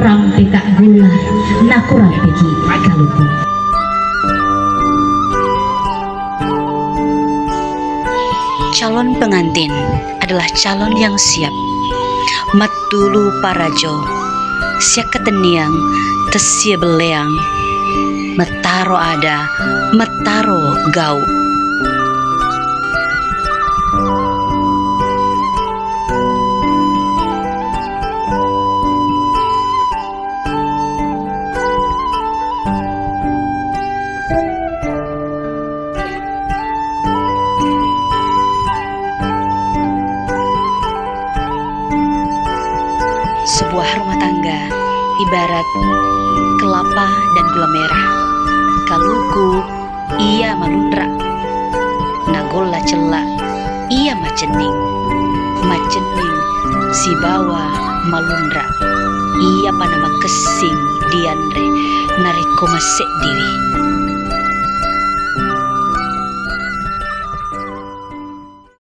rampe kak gula nakurang pegi kaluku. Calon pengantin adalah calon yang siap. Matulu parajo, siak keteniang, tesia beleang. Metaro ada, metaro gau. Sebuah rumah tangga ibarat kelapa dan gula merah. Kaluku ia malundra, nagola cela ia macening. Macening si bawa malundra, ia panama kesing dianre nariko masek diwi.